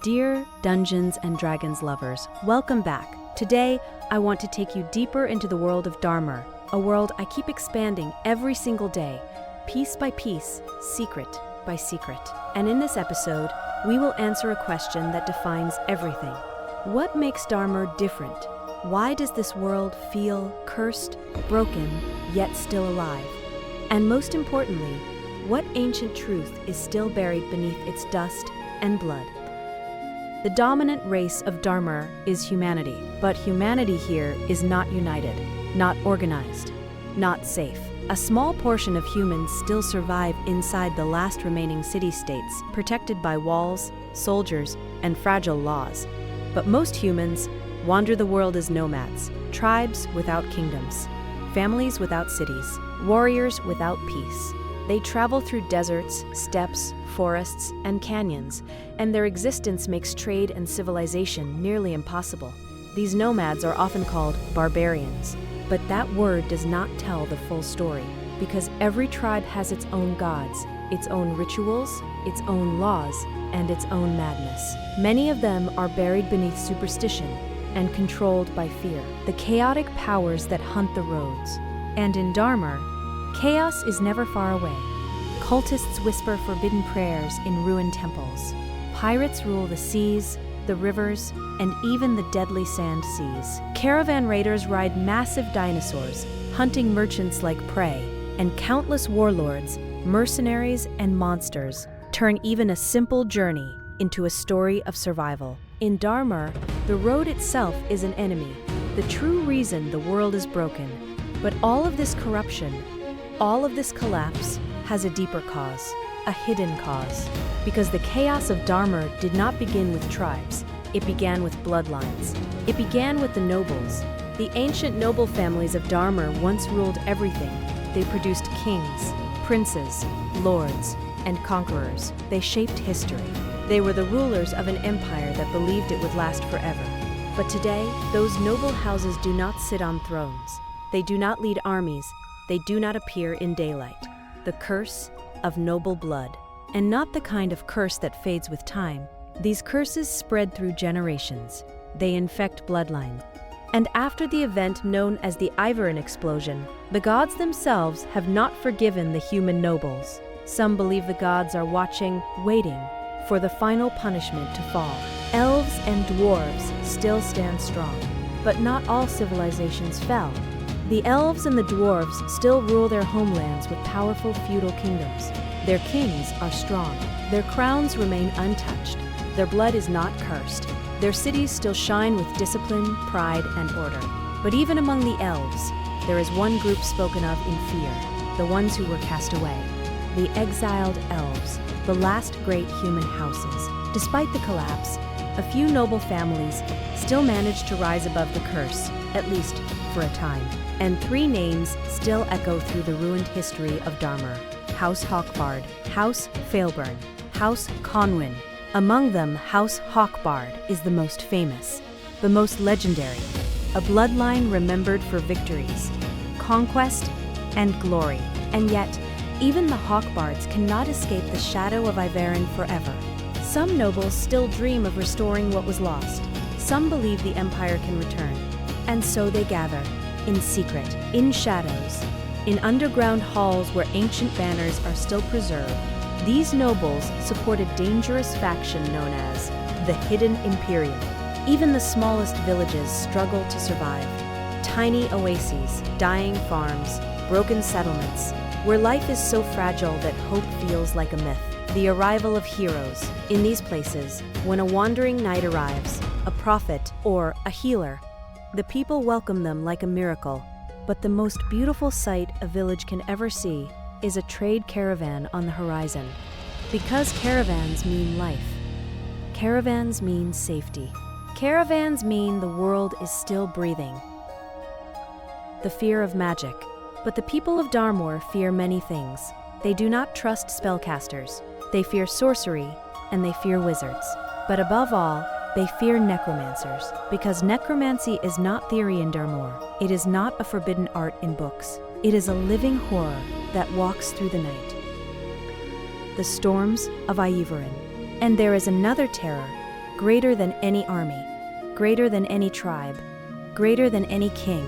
Dear Dungeons & Dragons lovers, welcome back. Today, I want to take you deeper into the world of Darmur, a world I keep expanding every single day, piece by piece, secret by secret. And in this episode, we will answer a question that defines everything. What makes Darmur different? Why does this world feel cursed, broken, yet still alive? And most importantly, what ancient truth is still buried beneath its dust and blood? The dominant race of Darmur is humanity, but humanity here is not united, not organized, not safe. A small portion of humans still survive inside the last remaining city-states, protected by walls, soldiers, and fragile laws. But most humans wander the world as nomads, tribes without kingdoms, families without cities, warriors without peace. They travel through deserts, steppes, forests, and canyons, and their existence makes trade and civilization nearly impossible. These nomads are often called barbarians, but that word does not tell the full story, because every tribe has its own gods, its own rituals, its own laws, and its own madness. Many of them are buried beneath superstition and controlled by fear, the chaotic powers that hunt the roads. And in Darmur, chaos is never far away. Cultists whisper forbidden prayers in ruined temples. Pirates rule the seas, the rivers, and even the deadly sand seas. Caravan raiders ride massive dinosaurs, hunting merchants like prey, and countless warlords, mercenaries, and monsters turn even a simple journey into a story of survival. In Darmur, the road itself is an enemy, the true reason the world is broken. But all of this corruption, all of this collapse has a deeper cause, a hidden cause. Because the chaos of Darmur did not begin with tribes, it began with bloodlines. It began with the nobles. The ancient noble families of Darmur once ruled everything. They produced kings, princes, lords, and conquerors. They shaped history. They were the rulers of an empire that believed it would last forever. But today, those noble houses do not sit on thrones. They do not lead armies. They do not appear in daylight. The curse of noble blood. And not the kind of curse that fades with time. These curses spread through generations. They infect bloodlines. And after the event known as the Iyverin Explosion, the gods themselves have not forgiven the human nobles. Some believe the gods are watching, waiting for the final punishment to fall. Elves and dwarves still stand strong, but not all civilizations fell. The elves and the dwarves still rule their homelands with powerful feudal kingdoms. Their kings are strong. Their crowns remain untouched. Their blood is not cursed. Their cities still shine with discipline, pride, and order. But even among the elves, there is one group spoken of in fear, the ones who were cast away. The exiled elves, the last great human houses. Despite the collapse, a few noble families still managed to rise above the curse, at least for a time. And three names still echo through the ruined history of Darmur: House Hawkbard, House Failburn, House Conwyn. Among them, House Hawkbard is the most famous, the most legendary, a bloodline remembered for victories, conquest, and glory. And yet, even the Hawkbards cannot escape the shadow of Iyverin forever. Some nobles still dream of restoring what was lost. Some believe the empire can return. And so they gather, in secret, in shadows, in underground halls where ancient banners are still preserved. These nobles support a dangerous faction known as the Hidden Imperium. Even the smallest villages struggle to survive. Tiny oases, dying farms, broken settlements, where life is so fragile that hope feels like a myth. The arrival of heroes. In these places, when a wandering knight arrives, a prophet, or a healer, the people welcome them like a miracle. But the most beautiful sight a village can ever see is a trade caravan on the horizon. Because caravans mean life. Caravans mean safety. Caravans mean the world is still breathing. The fear of magic. But the people of Darmur fear many things. They do not trust spellcasters. They fear sorcery, and they fear wizards. But above all, they fear necromancers, because necromancy is not theory in Darmur. It is not a forbidden art in books. It is a living horror that walks through the night. The storms of Iyverin. And there is another terror, greater than any army, greater than any tribe, greater than any king.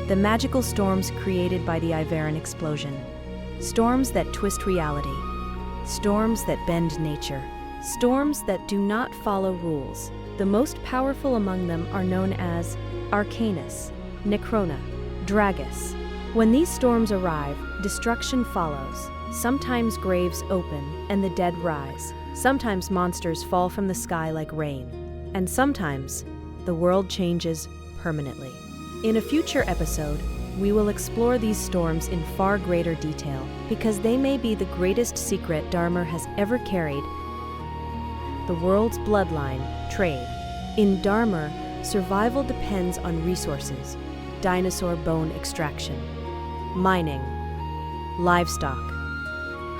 The magical storms created by the Iyverin Explosion. Storms that twist reality. Storms that bend nature. Storms that do not follow rules. The most powerful among them are known as Arcanus, Necrona, Dragous. When these storms arrive, destruction follows. Sometimes graves open and the dead rise. Sometimes monsters fall from the sky like rain. And sometimes, the world changes permanently. In a future episode, we will explore these storms in far greater detail because they may be the greatest secret Darmur has ever carried. The world's bloodline, trade. In Darmur, survival depends on resources, dinosaur bone extraction, mining, livestock,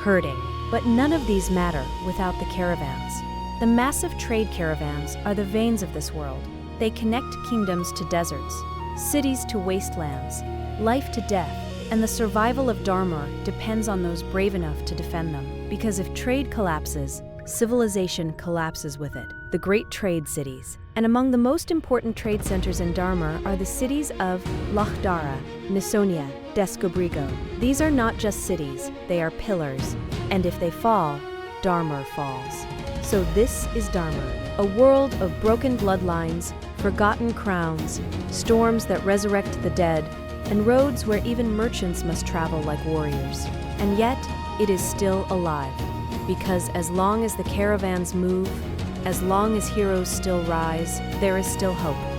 herding. But none of these matter without the caravans. The massive trade caravans are the veins of this world. They connect kingdoms to deserts, cities to wastelands, life to death, and the survival of Darmur depends on those brave enough to defend them. Because if trade collapses, civilization collapses with it. The great trade cities. And among the most important trade centers in Darmur are the cities of Lochdara, Nesonia, Descobrigo. These are not just cities, they are pillars. And if they fall, Darmur falls. So this is Darmur, a world of broken bloodlines, forgotten crowns, storms that resurrect the dead, and roads where even merchants must travel like warriors. And yet, it is still alive. Because as long as the caravans move, as long as heroes still rise, there is still hope.